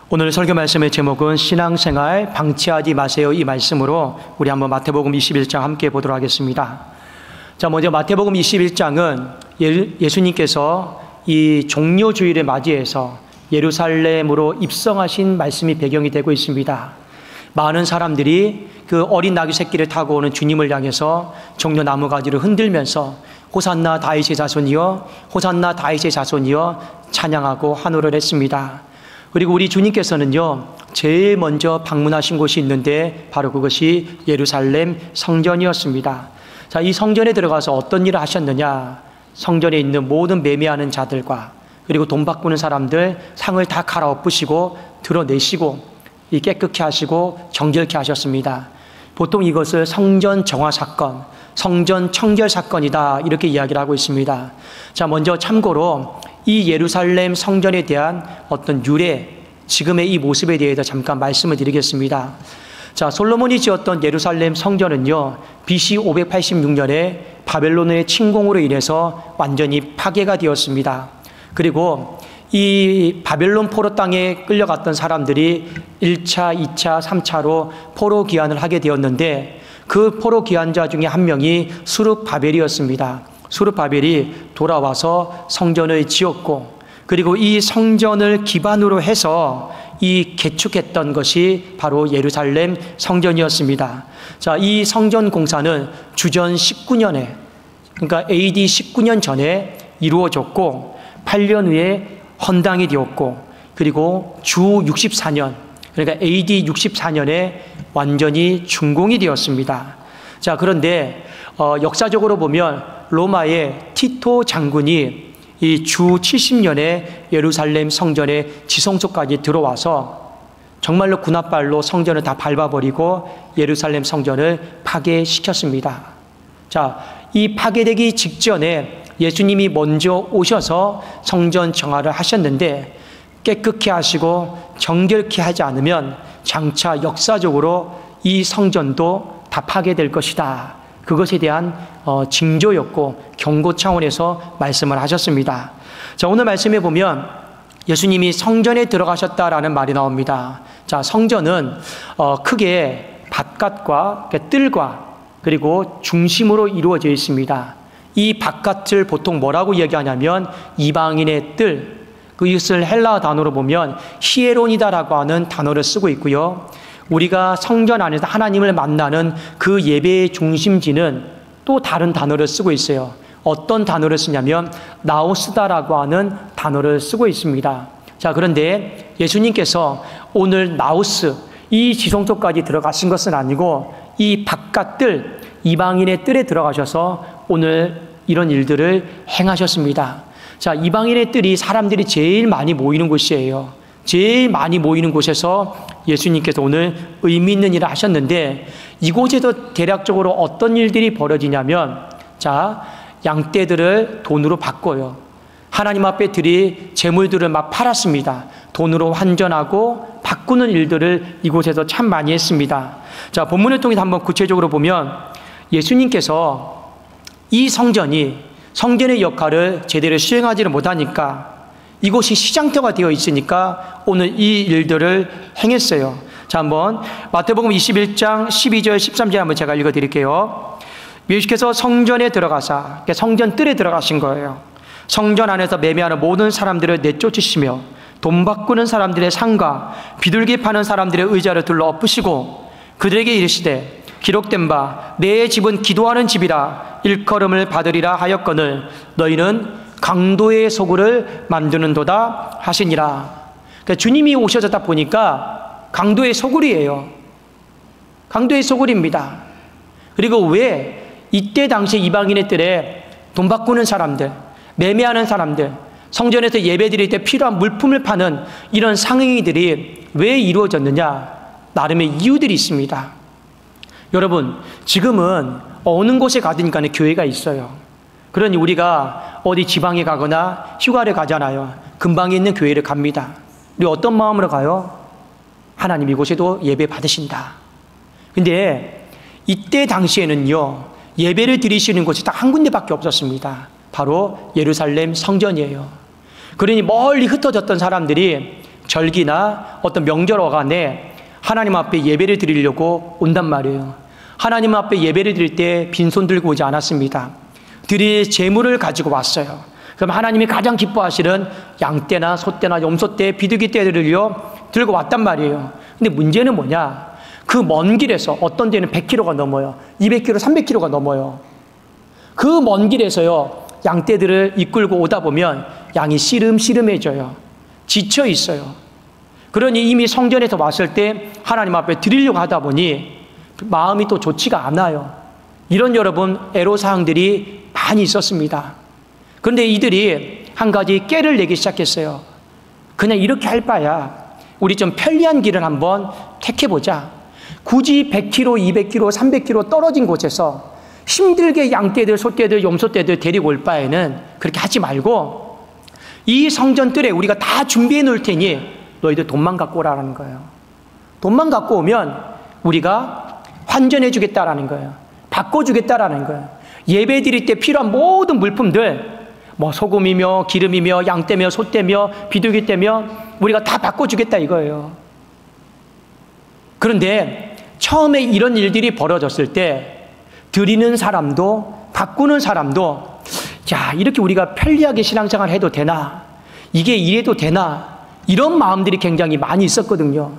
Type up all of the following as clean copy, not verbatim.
오늘 설교 말씀의 제목은 신앙생활 방치하지 마세요, 이 말씀으로 우리 한번 마태복음 21장 함께 보도록 하겠습니다. 자, 먼저 마태복음 21장은 예수님께서 이 종료주일을 맞이해서 예루살렘으로 입성하신 말씀이 배경이 되고 있습니다. 많은 사람들이 그 어린 나귀 새끼를 타고 오는 주님을 향해서 종려나무 가지를 흔들면서 호산나 다윗의 자손이여, 호산나 다윗의 자손이여 찬양하고 환호를 했습니다. 그리고 우리 주님께서는요, 제일 먼저 방문하신 곳이 있는데 바로 그것이 예루살렘 성전이었습니다. 자, 이 성전에 들어가서 어떤 일을 하셨느냐? 성전에 있는 모든 매매하는 자들과 그리고 돈 바꾸는 사람들 상을 다 갈아엎으시고 드러내시고 깨끗게 하시고 정결케 하셨습니다. 보통 이것을 성전 정화 사건, 성전 청결 사건이다, 이렇게 이야기를 하고 있습니다. 자, 먼저 참고로 이 예루살렘 성전에 대한 어떤 유래, 지금의 이 모습에 대해서 잠깐 말씀을 드리겠습니다. 자, 솔로몬이 지었던 예루살렘 성전은요, BC 586년에 바벨론의 침공으로 인해서 완전히 파괴가 되었습니다. 그리고 이 바벨론 포로 땅에 끌려갔던 사람들이 1차, 2차, 3차로 포로 귀환을 하게 되었는데 그 포로 귀환자 중에 한 명이 수룹바벨이었습니다. 수룹바벨이 돌아와서 성전을 지었고, 그리고 이 성전을 기반으로 해서 이 개축했던 것이 바로 예루살렘 성전이었습니다. 자, 이 성전 공사는 주전 19년에, 그러니까 AD 19년 전에 이루어졌고 8년 후에 헌당이 되었고, 그리고 주 64년, 그러니까 AD 64년에 완전히 준공이 되었습니다. 자, 그런데 역사적으로 보면 로마의 티토 장군이 이 주 70년에 예루살렘 성전의 지성소까지 들어와서 정말로 군합발로 성전을 다 밟아버리고 예루살렘 성전을 파괴시켰습니다. 자, 이 파괴되기 직전에 예수님이 먼저 오셔서 성전 정화를 하셨는데 깨끗게 하시고 정결케 하지 않으면 장차 역사적으로 이 성전도 다 파괴될 것이다. 그것에 대한 징조였고 경고 차원에서 말씀을 하셨습니다. 자, 오늘 말씀에 보면 예수님이 성전에 들어가셨다라는 말이 나옵니다. 자, 성전은 크게 바깥과 뜰과 그리고 중심으로 이루어져 있습니다. 이 바깥을 보통 뭐라고 얘기하냐면 이방인의 뜰, 그것을 헬라어 단어로 보면 히에론이다라고 하는 단어를 쓰고 있고요. 우리가 성전 안에서 하나님을 만나는 그 예배의 중심지는 또 다른 단어를 쓰고 있어요. 어떤 단어를 쓰냐면 나우스다라고 하는 단어를 쓰고 있습니다. 자, 그런데 예수님께서 오늘 나우스, 이 지성소까지 들어가신 것은 아니고 이 바깥뜰, 이방인의 뜰에 들어가셔서 오늘 이런 일들을 행하셨습니다. 자, 이방인의 뜰이 사람들이 제일 많이 모이는 곳이에요. 제일 많이 모이는 곳에서 예수님께서 오늘 의미 있는 일을 하셨는데, 이곳에서 대략적으로 어떤 일들이 벌어지냐면, 자, 양떼들을 돈으로 바꿔요. 하나님 앞에 드릴 재물들을 막 팔았습니다. 돈으로 환전하고 바꾸는 일들을 이곳에서 참 많이 했습니다. 자, 본문을 통해서 한번 구체적으로 보면 예수님께서 이 성전의 역할을 제대로 수행하지를 못하니까 이곳이 시장터가 되어 있으니까 오늘 이 일들을 행했어요. 자, 한번 마태복음 21장 12절 13절 한번 제가 읽어드릴게요. 예수께서 성전에 들어가사, 성전 뜰에 들어가신 거예요. 성전 안에서 매매하는 모든 사람들을 내쫓으시며 돈 바꾸는 사람들의 상과 비둘기 파는 사람들의 의자를 둘러 엎으시고 그들에게 이르시되 기록된 바 내 집은 기도하는 집이라 일컬음을 받으리라 하였거늘 너희는 강도의 소굴을 만드는도다 하시니라. 그러니까 주님이 오셔서 딱 보니까 강도의 소굴이에요. 강도의 소굴입니다. 그리고 왜 이때 당시 이방인의 뜰에 돈 바꾸는 사람들, 매매하는 사람들, 성전에서 예배드릴 때 필요한 물품을 파는 이런 상행위들이 왜 이루어졌느냐? 나름의 이유들이 있습니다. 여러분, 지금은 어느 곳에 가든 간에 교회가 있어요. 그러니 우리가 어디 지방에 가거나 휴가를 가잖아요. 근방에 있는 교회를 갑니다. 우리 어떤 마음으로 가요? 하나님 이곳에도 예배 받으신다. 근데 이때 당시에는요, 예배를 드리시는 곳이 딱 한 군데밖에 없었습니다. 바로 예루살렘 성전이에요. 그러니 멀리 흩어졌던 사람들이 절기나 어떤 명절 어간에 하나님 앞에 예배를 드리려고 온단 말이에요. 하나님 앞에 예배를 드릴 때 빈손 들고 오지 않았습니다. 드릴 재물을 가지고 왔어요. 그럼 하나님이 가장 기뻐하시는 양떼나 소떼나 염소떼, 비둘기떼들을요 들고 왔단 말이에요. 근데 문제는 뭐냐? 그 먼 길에서 어떤 데는 100km가 넘어요. 200km, 300km가 넘어요. 그 먼 길에서요 양떼들을 이끌고 오다 보면 양이 시름시름해져요. 지쳐 있어요. 그러니 이미 성전에서 왔을 때 하나님 앞에 드리려고 하다 보니 마음이 또 좋지가 않아요. 이런 여러분 애로사항들이 많이 있었습니다. 그런데 이들이 한 가지 깨를 내기 시작했어요. 그냥 이렇게 할 바야 우리 좀 편리한 길을 한번 택해보자. 굳이 100km, 200km, 300km 떨어진 곳에서 힘들게 양떼들, 소떼들, 염소떼들 데리고 올 바에는 그렇게 하지 말고 이 성전뜰에 우리가 다 준비해 놓을 테니 너희들 돈만 갖고 오라는 거예요. 돈만 갖고 오면 우리가 환전해 주겠다라는 거예요. 바꿔주겠다라는 거예요. 예배 드릴 때 필요한 모든 물품들, 뭐 소금이며 기름이며 양떼며 소떼며 비둘기떼며 우리가 다 바꿔주겠다 이거예요. 그런데 처음에 이런 일들이 벌어졌을 때 드리는 사람도 바꾸는 사람도 야, 이렇게 우리가 편리하게 신앙생활 해도 되나? 이게 이래도 되나? 이런 마음들이 굉장히 많이 있었거든요.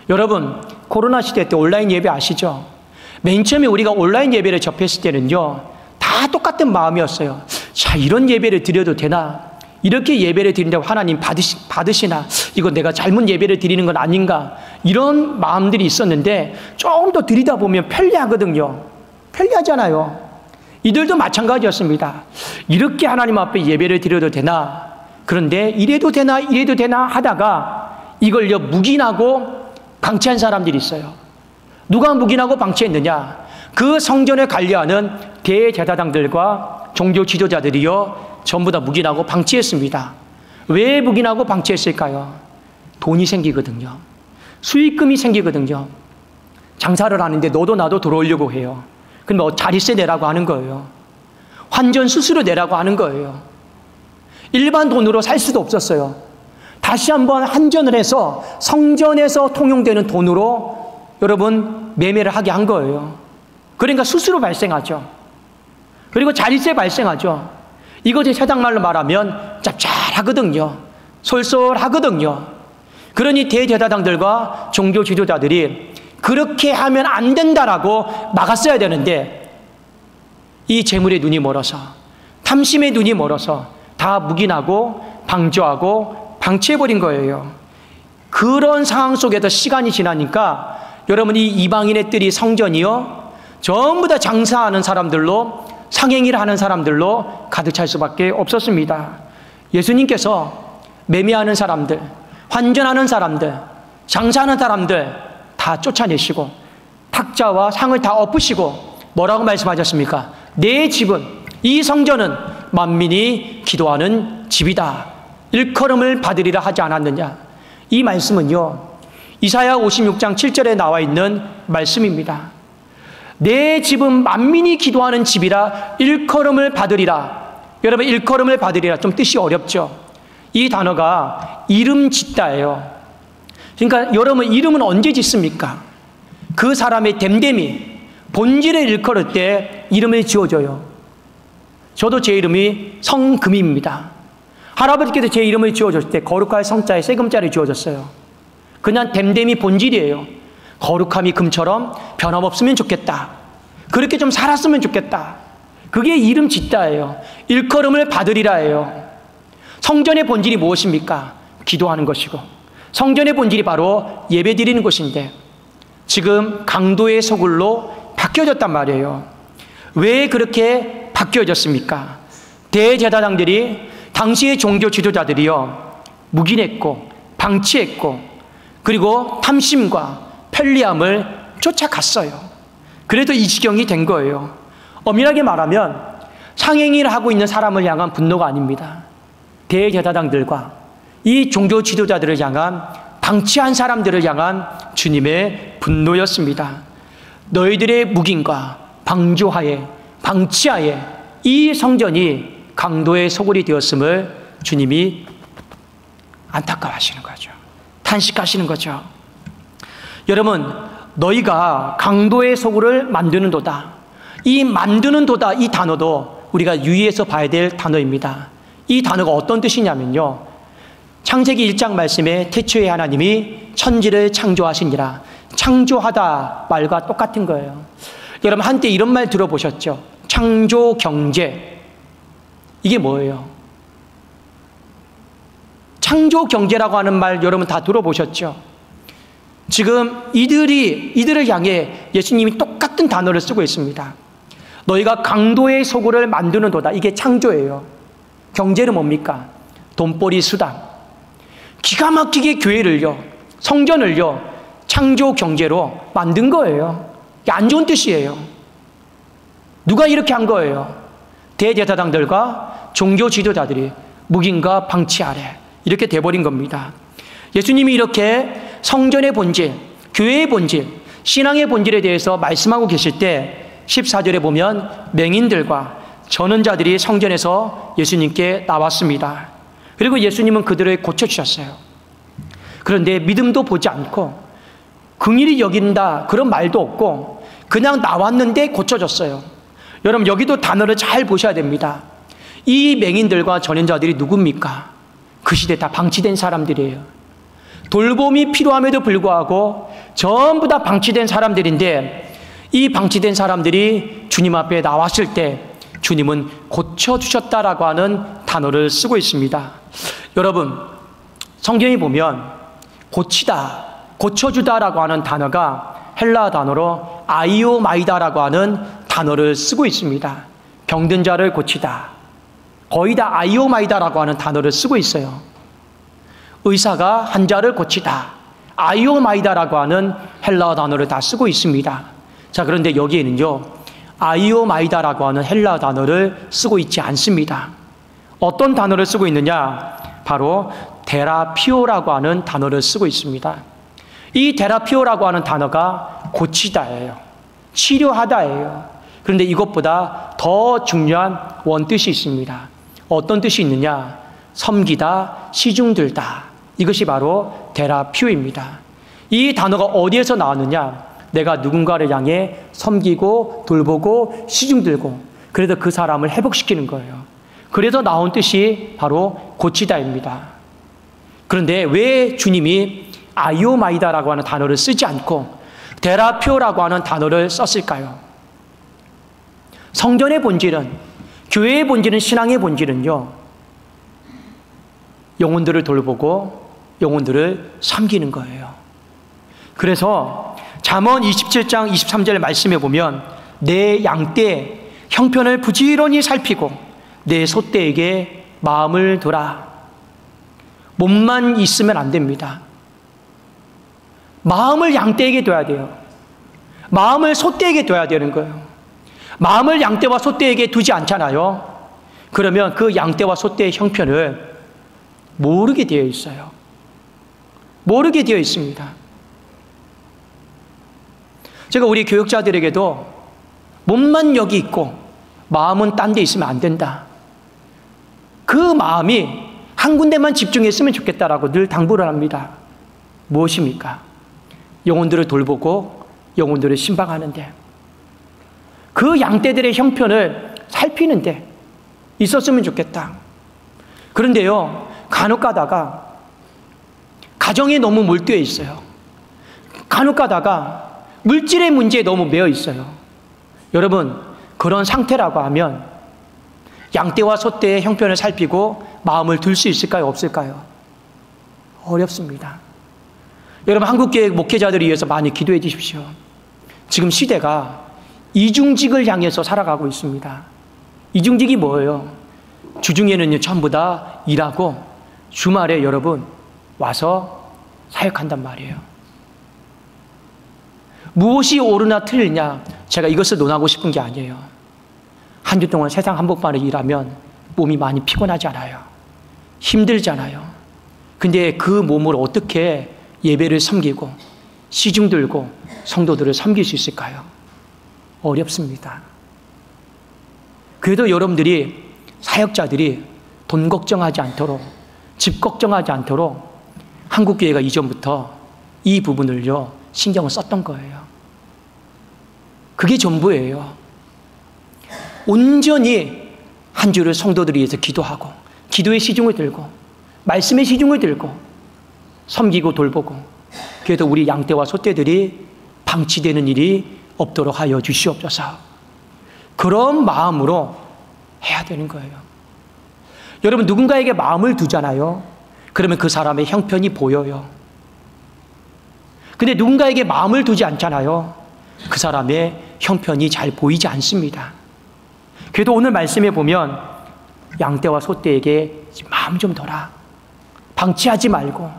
여러분, 코로나 시대 때 온라인 예배 아시죠? 맨 처음에 우리가 온라인 예배를 접했을 때는요, 다 똑같은 마음이었어요. 자, 이런 예배를 드려도 되나? 이렇게 예배를 드린다고 하나님 받으시나? 이거 내가 잘못 예배를 드리는 건 아닌가? 이런 마음들이 있었는데 조금 더 드리다 보면 편리하거든요. 편리하잖아요. 이들도 마찬가지였습니다. 이렇게 하나님 앞에 예배를 드려도 되나? 그런데 이래도 되나 이래도 되나 하다가 이걸요 묵인하고 방치한 사람들이 있어요. 누가 묵인하고 방치했느냐? 그 성전을 관리하는 대제사장들과 종교 지도자들이요 전부 다 묵인하고 방치했습니다. 왜 묵인하고 방치했을까요? 돈이 생기거든요. 수익금이 생기거든요. 장사를 하는데 너도 나도 들어오려고 해요. 그럼 자릿세 내라고 하는 거예요. 환전 수수료 내라고 하는 거예요. 일반 돈으로 살 수도 없었어요. 다시 한번 환전을 해서 성전에서 통용되는 돈으로 여러분 매매를 하게 한 거예요. 그러니까 수수료 발생하죠. 그리고 자릿세 발생하죠. 이것이 세상말로 말하면 짭짤하거든요. 솔솔하거든요. 그러니 대제사장들과 종교 지도자들이 그렇게 하면 안 된다라고 막았어야 되는데 이 재물의 눈이 멀어서 탐심의 눈이 멀어서 다 묵인하고 방조하고 방치해버린 거예요. 그런 상황 속에서 시간이 지나니까 여러분 이 이방인의 뜰이 성전이요 전부 다 장사하는 사람들로 상행위를 하는 사람들로 가득 찰 수밖에 없었습니다. 예수님께서 매매하는 사람들, 환전하는 사람들, 장사하는 사람들 다 쫓아내시고 탁자와 상을 다 엎으시고 뭐라고 말씀하셨습니까? 내 집은, 이 성전은 만민이 기도하는 집이다. 일컬음을 받으리라 하지 않았느냐? 이 말씀은요 이사야 56장 7절에 나와 있는 말씀입니다. 내 집은 만민이 기도하는 집이라 일컬음을 받으리라. 여러분 일컬음을 받으리라 좀 뜻이 어렵죠? 이 단어가 이름 짓다예요. 그러니까 여러분 이름은 언제 짓습니까? 그 사람의 됨됨이 본질을 일컬을 때 이름을 지어줘요. 저도 제 이름이 성금입니다. 할아버지께서 제 이름을 지어줬을 때 거룩할 성자에 세금자를 지어줬어요. 그냥 됨됨이 본질이에요. 거룩함이 금처럼 변함없으면 좋겠다. 그렇게 좀 살았으면 좋겠다. 그게 이름 짓다예요. 일컬음을 받으리라예요. 성전의 본질이 무엇입니까? 기도하는 것이고 성전의 본질이 바로 예배 드리는 것인데 지금 강도의 소굴로 바뀌어졌단 말이에요. 왜 그렇게 바뀌어졌습니까? 대제사장들이 당시의 종교 지도자들이요 묵인했고 방치했고 그리고 탐심과 편리함을 쫓아갔어요. 그래도 이 지경이 된 거예요. 엄밀하게 말하면 상행위를 하고 있는 사람을 향한 분노가 아닙니다. 대제사장들과 이 종교 지도자들을 향한 방치한 사람들을 향한 주님의 분노였습니다. 너희들의 묵인과 방조하에 방치하에 이 성전이 강도의 소굴이 되었음을 주님이 안타까워하시는 거죠. 탄식하시는 거죠. 여러분, 너희가 강도의 소굴을 만드는도다. 이 만드는도다, 이 단어도 우리가 유의해서 봐야 될 단어입니다. 이 단어가 어떤 뜻이냐면요, 창세기 1장 말씀에 태초에 하나님이 천지를 창조하시니라. 창조하다 말과 똑같은 거예요. 여러분, 한때 이런 말 들어보셨죠? 창조 경제. 이게 뭐예요? 창조 경제라고 하는 말 여러분 다 들어보셨죠? 지금 이들을 향해 예수님이 똑같은 단어를 쓰고 있습니다. 너희가 강도의 소굴을 만드는도다. 이게 창조예요. 경제는 뭡니까? 돈벌이 수단. 기가 막히게 교회를요, 성전을요, 창조 경제로 만든 거예요. 이게 안 좋은 뜻이에요. 누가 이렇게 한 거예요? 대제사장들과 종교 지도자들이 묵인과 방치 아래 이렇게 돼버린 겁니다. 예수님이 이렇게 성전의 본질, 교회의 본질, 신앙의 본질에 대해서 말씀하고 계실 때 14절에 보면 맹인들과 전원자들이 성전에서 예수님께 나왔습니다. 그리고 예수님은 그들을 고쳐주셨어요. 그런데 믿음도 보지 않고 긍휼히 여긴다 그런 말도 없고 그냥 나왔는데 고쳐졌어요. 여러분, 여기도 단어를 잘 보셔야 됩니다. 이 맹인들과 전원자들이 누굽니까? 그 시대 다 방치된 사람들이에요. 돌봄이 필요함에도 불구하고 전부 다 방치된 사람들인데, 이 방치된 사람들이 주님 앞에 나왔을 때 주님은 고쳐주셨다라고 하는 단어를 쓰고 있습니다. 여러분, 성경에 보면 고치다, 고쳐주다라고 하는 단어가 헬라 단어로 아이오마이다라고 하는 단어를 쓰고 있습니다. 병든 자를 고치다, 거의 다 아이오마이다라고 하는 단어를 쓰고 있어요. 의사가 환자를 고치다, 아이오마이다라고 하는 헬라 단어를 다 쓰고 있습니다. 자, 그런데 여기에는요, 아이오마이다라고 하는 헬라 단어를 쓰고 있지 않습니다. 어떤 단어를 쓰고 있느냐? 바로 테라피오라고 하는 단어를 쓰고 있습니다. 이 테라피오라고 하는 단어가 고치다예요. 치료하다예요. 그런데 이것보다 더 중요한 원뜻이 있습니다. 어떤 뜻이 있느냐? 섬기다, 시중들다. 이것이 바로 테라피오입니다. 이 단어가 어디에서 나왔느냐? 내가 누군가를 향해 섬기고 돌보고 시중들고, 그래서 그 사람을 회복시키는 거예요. 그래서 나온 뜻이 바로 고치다입니다. 그런데 왜 주님이 아이오마이다라고 하는 단어를 쓰지 않고 테라피오라고 하는 단어를 썼을까요? 성전의 본질은, 교회의 본질은, 신앙의 본질은요, 영혼들을 돌보고 영혼들을 섬기는 거예요. 그래서 잠언 27장 23절 말씀에 보면 내 양떼 형편을 부지런히 살피고 내 소떼에게 마음을 두라. 몸만 있으면 안 됩니다. 마음을 양떼에게 둬야 돼요. 마음을 소떼에게 둬야 되는 거예요. 마음을 양떼와 소떼에게 두지 않잖아요. 그러면 그 양떼와 소떼의 형편을 모르게 되어 있어요. 모르게 되어 있습니다. 제가 우리 교육자들에게도 몸만 여기 있고 마음은 딴 데 있으면 안 된다. 그 마음이 한 군데만 집중했으면 좋겠다라고 늘 당부를 합니다. 무엇입니까? 영혼들을 돌보고 영혼들을 신방하는데, 그 양떼들의 형편을 살피는데 있었으면 좋겠다. 그런데요, 간혹 가다가 가정에 너무 몰두해 있어요. 간혹 가다가 물질의 문제에 너무 매여 있어요. 여러분, 그런 상태라고 하면 양떼와 소떼의 형편을 살피고 마음을 둘 수 있을까요? 없을까요? 어렵습니다. 여러분, 한국교회 목회자들을 위해서 많이 기도해 주십시오. 지금 시대가 이중직을 향해서 살아가고 있습니다. 이중직이 뭐예요? 주중에는 전부 다 일하고 주말에 여러분 와서 사역한단 말이에요. 무엇이 옳으나 틀리냐, 제가 이것을 논하고 싶은 게 아니에요. 한 주 동안 세상 한복판에 일하면 몸이 많이 피곤하지 않아요? 힘들잖아요. 근데 그 몸을 어떻게 예배를 섬기고 시중 들고 성도들을 섬길 수 있을까요? 어렵습니다. 그래도 여러분들이, 사역자들이 돈 걱정하지 않도록, 집 걱정하지 않도록 한국교회가 이전부터 이 부분을요, 신경을 썼던 거예요. 그게 전부예요. 온전히 한 주를 성도들을 위해서 기도하고, 기도의 시중을 들고, 말씀의 시중을 들고, 섬기고 돌보고, 그래도 우리 양떼와 소떼들이 방치되는 일이 없도록 하여 주시옵소서. 그런 마음으로 해야 되는 거예요. 여러분, 누군가에게 마음을 두잖아요. 그러면 그 사람의 형편이 보여요. 근데 누군가에게 마음을 두지 않잖아요. 그 사람의 형편이 잘 보이지 않습니다. 그래도 오늘 말씀에 보면 양떼와 소떼에게 마음 좀 둬라. 방치하지 말고.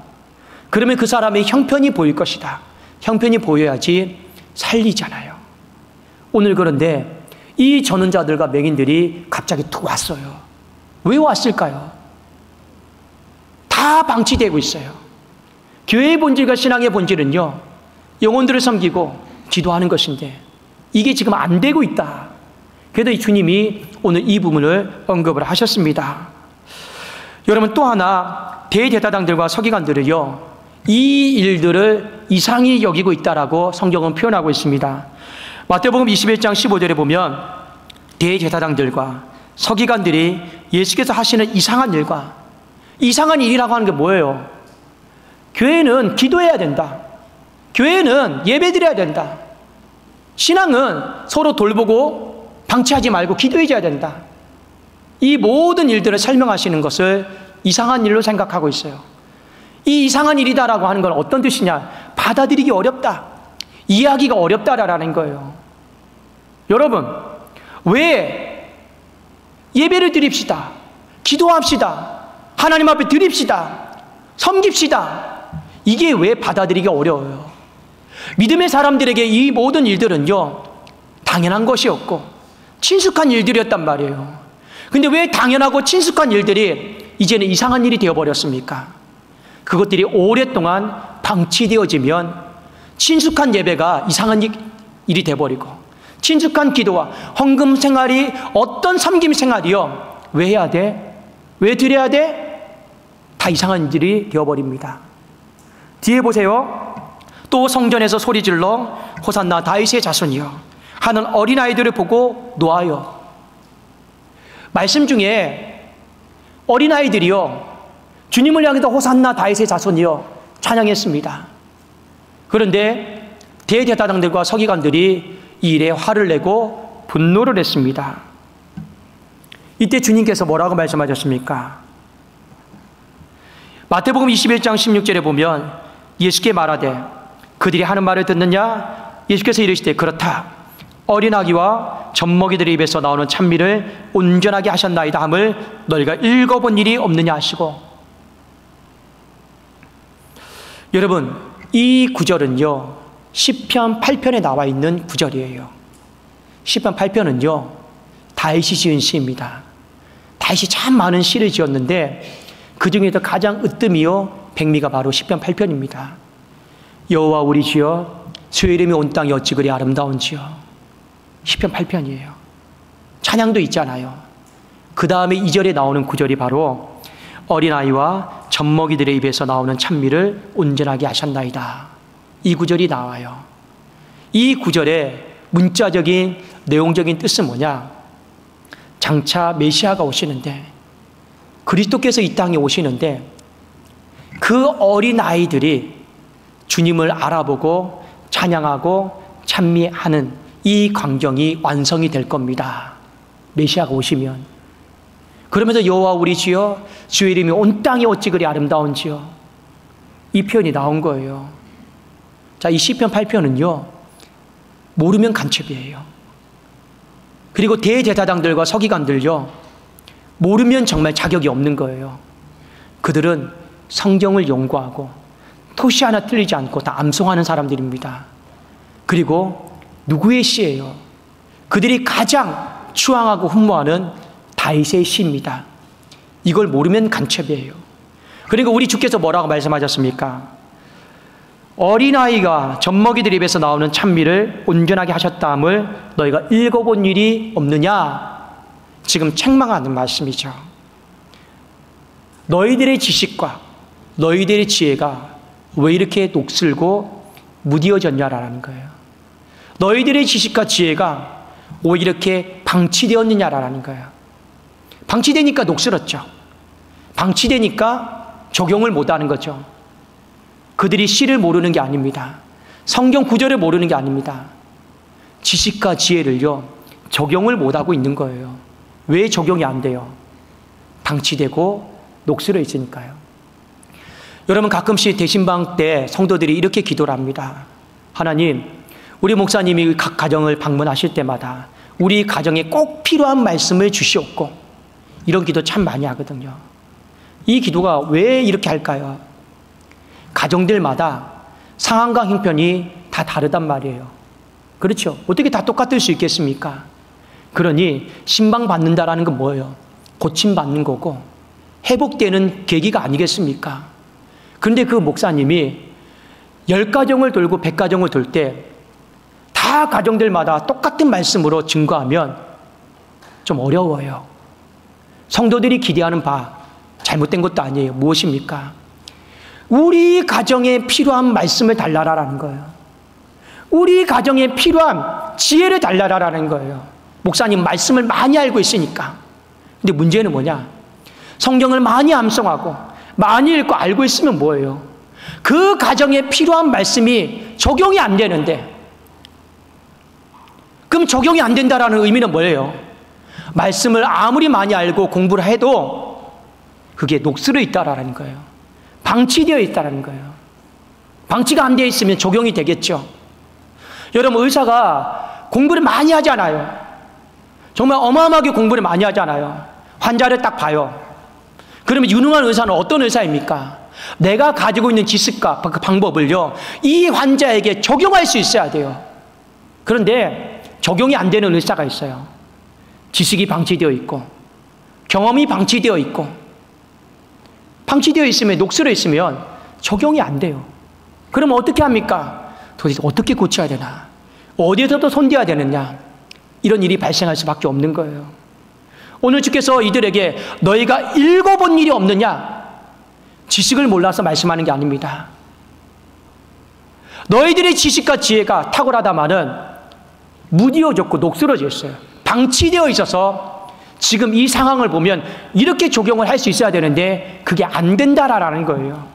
그러면 그 사람의 형편이 보일 것이다. 형편이 보여야지 살리잖아요. 오늘 그런데 이 전원자들과 맹인들이 갑자기 툭 왔어요. 왜 왔을까요? 다 방치되고 있어요. 교회의 본질과 신앙의 본질은요, 영혼들을 섬기고 기도하는 것인데 이게 지금 안 되고 있다. 그래도 주님이 오늘 이 부분을 언급을 하셨습니다. 여러분, 또 하나 대제사장들과 서기관들을요, 이 일들을 이상히 여기고 있다라고 성경은 표현하고 있습니다. 마태복음 21장 15절에 보면 대제사장들과 서기관들이 예수께서 하시는 이상한 일과, 이상한 일이라고 하는 게 뭐예요? 교회는 기도해야 된다. 교회는 예배드려야 된다. 신앙은 서로 돌보고 방치하지 말고 기도해줘야 된다. 이 모든 일들을 설명하시는 것을 이상한 일로 생각하고 있어요. 이 이상한 일이다라고 하는 건 어떤 뜻이냐? 받아들이기 어렵다. 이해하기가 어렵다라는 거예요. 여러분, 왜 예배를 드립시다. 기도합시다. 하나님 앞에 드립시다. 섬깁시다. 이게 왜 받아들이기 어려워요? 믿음의 사람들에게 이 모든 일들은요, 당연한 것이었고 친숙한 일들이었단 말이에요. 근데 왜 당연하고 친숙한 일들이 이제는 이상한 일이 되어버렸습니까? 그것들이 오랫동안 방치되어지면 친숙한 예배가 이상한 일이 되어버리고, 친숙한 기도와 헌금 생활이, 어떤 섬김 생활이요, 왜 해야 돼? 왜 드려야 돼? 다 이상한 일이 되어버립니다. 뒤에 보세요. 또 성전에서 소리질러 호산나 다윗의 자손이여 하는 어린아이들을 보고 놓아요. 말씀 중에 어린아이들이요, 주님을 향해서 호산나 다윗의 자손이여 찬양했습니다. 그런데 대제사장들과 서기관들이 이 일에 화를 내고 분노를 했습니다. 이때 주님께서 뭐라고 말씀하셨습니까? 마태복음 21장 16절에 보면 예수께 말하되 그들이 하는 말을 듣느냐? 예수께서 이르시되 그렇다. 어린아기와 젖먹이들의 입에서 나오는 찬미를 온전하게 하셨나이다 함을 너희가 읽어본 일이 없느냐 하시고. 여러분, 이 구절은요, 시편 8편에 나와 있는 구절이에요. 시편 8편은요, 다윗이 지은 시입니다. 다윗이 참 많은 시를 지었는데 그 중에서 가장 으뜸이요 백미가 바로 시편 8편입니다. 여호와 우리 주여 주의 이름이 온 땅에 어찌 그리 아름다운지요. 시편 8편이에요. 찬양도 있잖아요. 그 다음에 2절에 나오는 구절이 바로 어린아이와 젖먹이들의 입에서 나오는 찬미를 온전하게 하셨나이다. 이 구절이 나와요. 이 구절의 문자적인 내용적인 뜻은 뭐냐? 장차 메시아가 오시는데, 그리스도께서 이 땅에 오시는데 그 어린아이들이 주님을 알아보고 찬양하고 찬미하는 이 광경이 완성이 될 겁니다. 메시아가 오시면. 그러면서 여호와 우리 주여 주의 이름이 온 땅에 어찌 그리 아름다운지요. 이 표현이 나온 거예요. 자, 이 시편 8편은요 모르면 간첩이에요. 그리고 대제사장들과 서기관들요 모르면 정말 자격이 없는 거예요. 그들은 성경을 연구하고 토시 하나 틀리지 않고 다 암송하는 사람들입니다. 그리고 누구의 시예요? 그들이 가장 추앙하고 흠모하는 다윗의 시입니다. 이걸 모르면 간첩이에요. 그리고 우리 주께서 뭐라고 말씀하셨습니까? 어린아이가 젖먹이들 입에서 나오는 찬미를 온전하게 하셨다함을 너희가 읽어본 일이 없느냐? 지금 책망하는 말씀이죠. 너희들의 지식과 너희들의 지혜가 왜 이렇게 녹슬고 무디어졌냐라는 거예요. 너희들의 지식과 지혜가 왜 이렇게 방치되었느냐라는 거예요. 방치되니까 녹슬었죠. 방치되니까 적용을 못하는 거죠. 그들이 시를 모르는 게 아닙니다. 성경 구절을 모르는 게 아닙니다. 지식과 지혜를요, 적용을 못하고 있는 거예요. 왜 적용이 안 돼요? 방치되고 녹슬어 있으니까요. 여러분, 가끔씩 대신방 때 성도들이 이렇게 기도를 합니다. 하나님, 우리 목사님이 각 가정을 방문하실 때마다 우리 가정에 꼭 필요한 말씀을 주시옵고, 이런 기도 참 많이 하거든요. 이 기도가 왜 이렇게 할까요? 가정들마다 상황과 형편이 다 다르단 말이에요. 그렇죠? 어떻게 다 똑같을 수 있겠습니까? 그러니 신방받는다라는 건 뭐예요? 고침받는 거고 회복되는 계기가 아니겠습니까? 그런데 그 목사님이 10가정을 돌고 100가정을 돌 때 다 가정들마다 똑같은 말씀으로 증거하면 좀 어려워요. 성도들이 기대하는 바 잘못된 것도 아니에요. 무엇입니까? 우리 가정에 필요한 말씀을 달라라라는 거예요. 우리 가정에 필요한 지혜를 달라라라는 거예요. 목사님 말씀을 많이 알고 있으니까. 근데 문제는 뭐냐? 성경을 많이 암송하고 많이 읽고 알고 있으면 뭐예요? 그 가정에 필요한 말씀이 적용이 안 되는데, 그럼 적용이 안 된다라는 의미는 뭐예요? 말씀을 아무리 많이 알고 공부를 해도 그게 녹슬어 있다라는 거예요. 방치되어 있다라는 거예요. 방치가 안 되어 있으면 적용이 되겠죠. 여러분, 의사가 공부를 많이 하잖아요. 정말 어마어마하게 공부를 많이 하잖아요. 환자를 딱 봐요. 그러면 유능한 의사는 어떤 의사입니까? 내가 가지고 있는 지식과 그 방법을요, 이 환자에게 적용할 수 있어야 돼요. 그런데 적용이 안 되는 의사가 있어요. 지식이 방치되어 있고 경험이 방치되어 있고, 방치되어 있으면, 녹슬어 있으면 적용이 안 돼요. 그럼 어떻게 합니까? 도대체 어떻게 고쳐야 되나? 어디에서도 손대야 되느냐? 이런 일이 발생할 수밖에 없는 거예요. 오늘 주께서 이들에게 너희가 읽어본 일이 없느냐? 지식을 몰라서 말씀하는 게 아닙니다. 너희들의 지식과 지혜가 탁월하다마는 무디어졌고 녹슬어져 있어요. 방치되어 있어서 지금 이 상황을 보면 이렇게 적용을 할 수 있어야 되는데 그게 안 된다라는 거예요.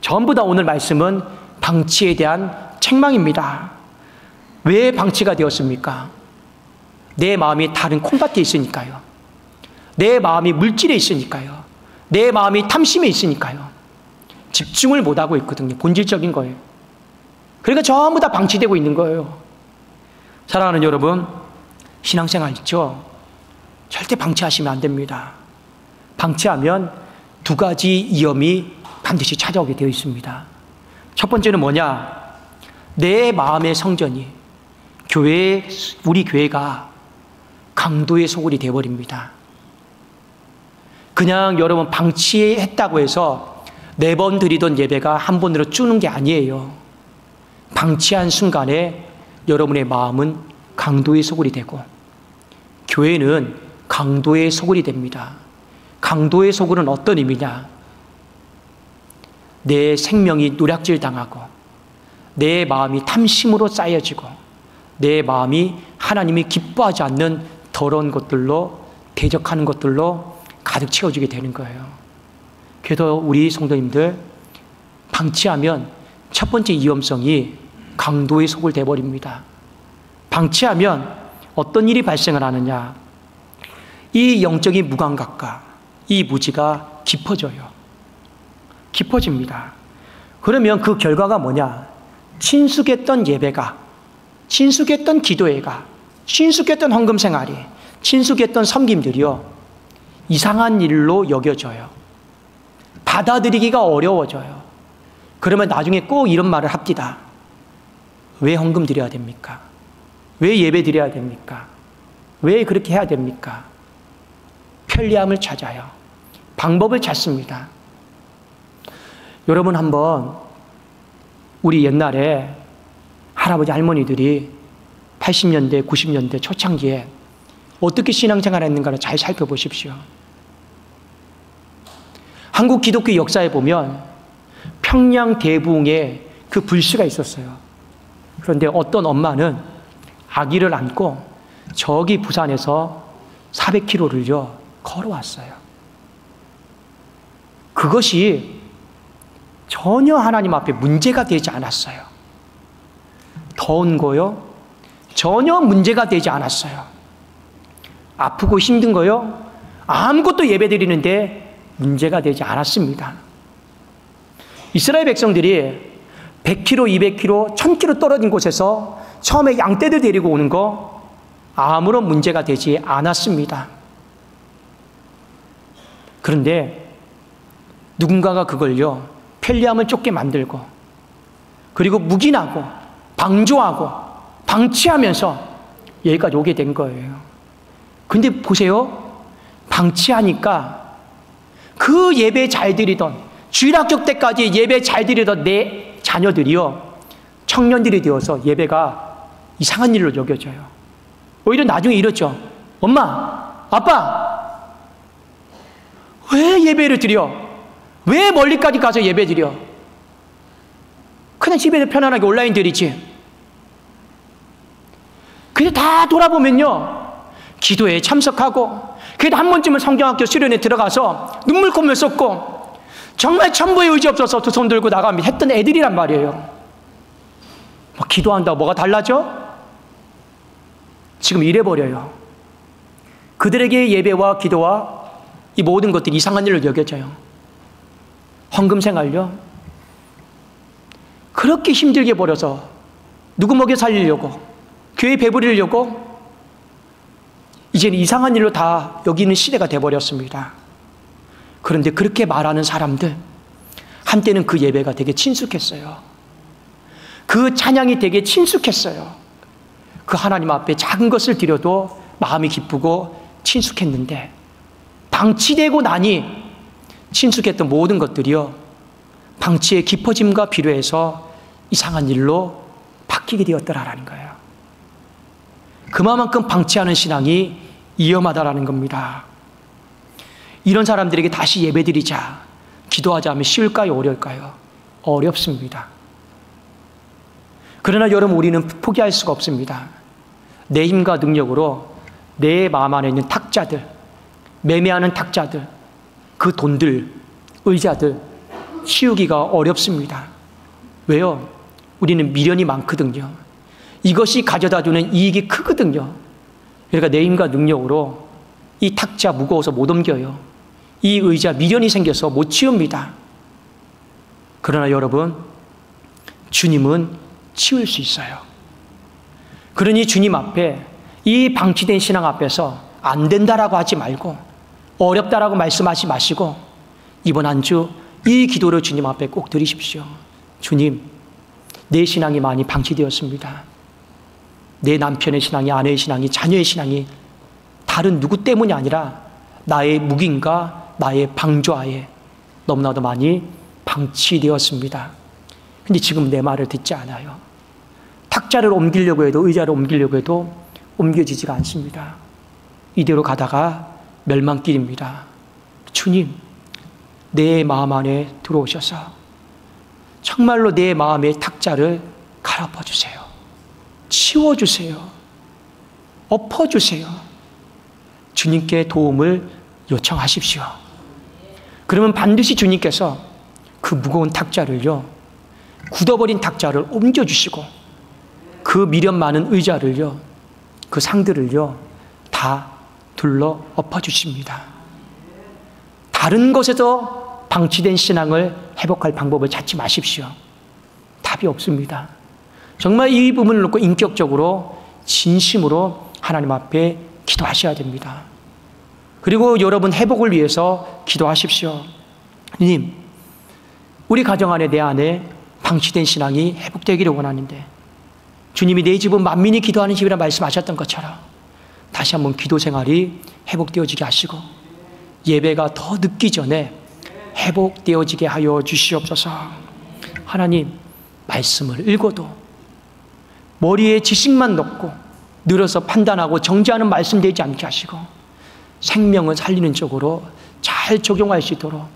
전부 다 오늘 말씀은 방치에 대한 책망입니다. 왜 방치가 되었습니까? 내 마음이 다른 콩밭에 있으니까요. 내 마음이 물질에 있으니까요. 내 마음이 탐심에 있으니까요. 집중을 못하고 있거든요. 본질적인 거예요. 그러니까 전부 다 방치되고 있는 거예요. 사랑하는 여러분, 신앙생활 있죠? 절대 방치하시면 안 됩니다. 방치하면 두 가지 위험이 반드시 찾아오게 되어 있습니다. 첫 번째는 뭐냐? 내 마음의 성전이, 우리 교회가 강도의 소굴이 되어버립니다. 그냥 여러분 방치했다고 해서 4번 드리던 예배가 한 번으로 주는 게 아니에요. 방치한 순간에 여러분의 마음은 강도의 소굴이 되고, 교회는 강도의 소굴이 됩니다. 강도의 소굴은 어떤 의미냐? 내 생명이 노략질 당하고, 내 마음이 탐심으로 쌓여지고, 내 마음이 하나님이 기뻐하지 않는 더러운 것들로, 대적하는 것들로 가득 채워지게 되는 거예요. 그래서 우리 성도님들, 방치하면 첫 번째 위험성이 강도의 속을 돼버립니다. 방치하면 어떤 일이 발생을 하느냐? 이 영적인 무감각과 이 무지가 깊어져요. 깊어집니다. 그러면 그 결과가 뭐냐? 친숙했던 예배가, 친숙했던 기도회가, 친숙했던 헌금 생활이, 친숙했던 섬김들이요, 이상한 일로 여겨져요. 받아들이기가 어려워져요. 그러면 나중에 꼭 이런 말을 합디다. 왜 헌금 드려야 됩니까? 왜 예배 드려야 됩니까? 왜 그렇게 해야 됩니까? 편리함을 찾아요. 방법을 찾습니다. 여러분, 한번 우리 옛날에 할아버지 할머니들이 80년대, 90년대 초창기에 어떻게 신앙생활을 했는가를 잘 살펴보십시오. 한국 기독교 역사에 보면 평양 대붕에 그 불씨가 있었어요. 그런데 어떤 엄마는 아기를 안고 저기 부산에서 400km를요 걸어왔어요. 그것이 전혀 하나님 앞에 문제가 되지 않았어요. 더운 거요? 전혀 문제가 되지 않았어요. 아프고 힘든 거요? 아무것도 예배드리는데 문제가 되지 않았습니다. 이스라엘 백성들이 100km, 200km, 1000km 떨어진 곳에서 처음에 양떼들 데리고 오는 거 아무런 문제가 되지 않았습니다. 그런데 누군가가 그걸요 편리함을 쫓게 만들고 그리고 묵인하고 방조하고 방치하면서 여기까지 오게 된 거예요. 근데 보세요. 방치하니까 그 예배 잘 드리던 주일학교 때까지 예배 잘 드리던 내 자녀들이요 청년들이 되어서 예배가 이상한 일로 여겨져요. 오히려 나중에 이렇죠. 엄마, 아빠, 왜 예배를 드려? 왜 멀리까지 가서 예배 드려? 그냥 집에서 편안하게 온라인 드리지. 근데 다 돌아보면요 기도에 참석하고 그래도 한 번쯤은 성경학교 수련회 들어가서 눈물 콧물 쏟고 정말 천부의 의지 없어서 두 손 들고 나가면 했던 애들이란 말이에요. 뭐 기도한다고 뭐가 달라져? 지금 이래버려요. 그들에게 예배와 기도와 이 모든 것들이 이상한 일로 여겨져요. 헌금 생활요 그렇게 힘들게 벌어서 누구 먹여 살리려고 교회 배부리려고 이제는 이상한 일로 다 여기는 시대가 돼버렸습니다. 그런데 그렇게 말하는 사람들 한때는 그 예배가 되게 친숙했어요. 그 찬양이 되게 친숙했어요. 그 하나님 앞에 작은 것을 드려도 마음이 기쁘고 친숙했는데 방치되고 나니 친숙했던 모든 것들이요 방치의 깊어짐과 비례해서 이상한 일로 바뀌게 되었더라라는 거예요. 그만큼 방치하는 신앙이 위험하다라는 겁니다. 이런 사람들에게 다시 예배드리자, 기도하자 하면 쉬울까요? 어려울까요? 어렵습니다. 그러나 여러분 우리는 포기할 수가 없습니다. 내 힘과 능력으로 내 마음 안에 있는 탁자들, 매매하는 탁자들, 그 돈들, 의자들 치우기가 어렵습니다. 왜요? 우리는 미련이 많거든요. 이것이 가져다주는 이익이 크거든요. 그러니까 내 힘과 능력으로 이 탁자 무거워서 못 옮겨요. 이 의자 미련이 생겨서 못 치웁니다. 그러나 여러분, 주님은 치울 수 있어요. 그러니 주님 앞에 이 방치된 신앙 앞에서 안 된다라고 하지 말고 어렵다라고 말씀하지 마시고 이번 한 주 이 기도를 주님 앞에 꼭 드리십시오. 주님, 내 신앙이 많이 방치되었습니다. 내 남편의 신앙이, 아내의 신앙이, 자녀의 신앙이 다른 누구 때문이 아니라 나의 묵인과 나의 방조하에 너무나도 많이 방치되었습니다. 근데 지금 내 말을 듣지 않아요. 탁자를 옮기려고 해도 의자를 옮기려고 해도 옮겨지지가 않습니다. 이대로 가다가 멸망길입니다. 주님, 내 마음 안에 들어오셔서 정말로 내 마음의 탁자를 갈아엎어주세요. 치워주세요. 엎어주세요. 주님께 도움을 요청하십시오. 그러면 반드시 주님께서 그 무거운 탁자를요, 굳어버린 탁자를 옮겨주시고 그 미련 많은 의자를요, 그 상들을요 다 둘러 엎어주십니다. 다른 것에서 방치된 신앙을 회복할 방법을 찾지 마십시오. 답이 없습니다. 정말 이 부분을 놓고 인격적으로 진심으로 하나님 앞에 기도하셔야 됩니다. 그리고 여러분 회복을 위해서 기도하십시오. 주님, 우리 가정 안에 내 안에 방치된 신앙이 회복되기를 원하는데 주님이 내 집은 만민이 기도하는 집이라 말씀하셨던 것처럼 다시 한번 기도 생활이 회복되어지게 하시고 예배가 더 늦기 전에 회복되어지게 하여 주시옵소서. 하나님, 말씀을 읽어도 머리에 지식만 넣고 늘어서 판단하고 정죄하는 말씀 되지 않게 하시고 생명을 살리는 쪽으로 잘 적용할 수 있도록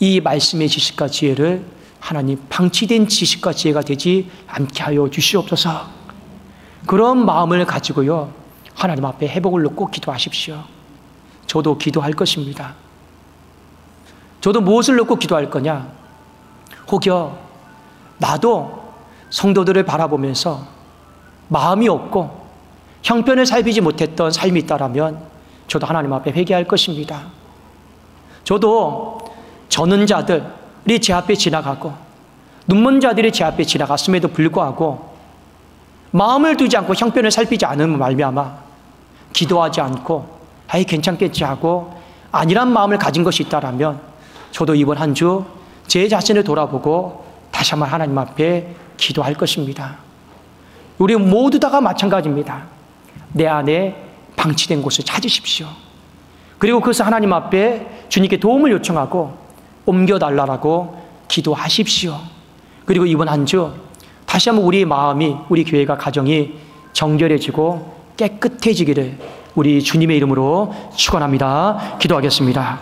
이 말씀의 지식과 지혜를 하나님 방치된 지식과 지혜가 되지 않게 하여 주시옵소서. 그런 마음을 가지고요, 하나님 앞에 회복을 놓고 기도하십시오. 저도 기도할 것입니다. 저도 무엇을 놓고 기도할 거냐? 혹여 나도 성도들을 바라보면서 마음이 없고 형편을 살피지 못했던 삶이 있다라면 저도 하나님 앞에 회개할 것입니다. 저도 저는 자들이 제 앞에 지나가고 눈먼 자들이 제 앞에 지나갔음에도 불구하고 마음을 두지 않고 형편을 살피지 않으면 말미암아 기도하지 않고 아이 괜찮겠지 하고 아니란 마음을 가진 것이 있다라면 저도 이번 한 주 제 자신을 돌아보고 다시 한번 하나님 앞에 기도할 것입니다. 우리 모두 다가 마찬가지입니다. 내 안에 방치된 곳을 찾으십시오. 그리고 그것을 하나님 앞에 주님께 도움을 요청하고 옮겨달라고 기도하십시오. 그리고 이번 한 주 다시 한번 우리의 마음이, 우리 교회가, 가정이 정결해지고 깨끗해지기를 우리 주님의 이름으로 축원합니다. 기도하겠습니다.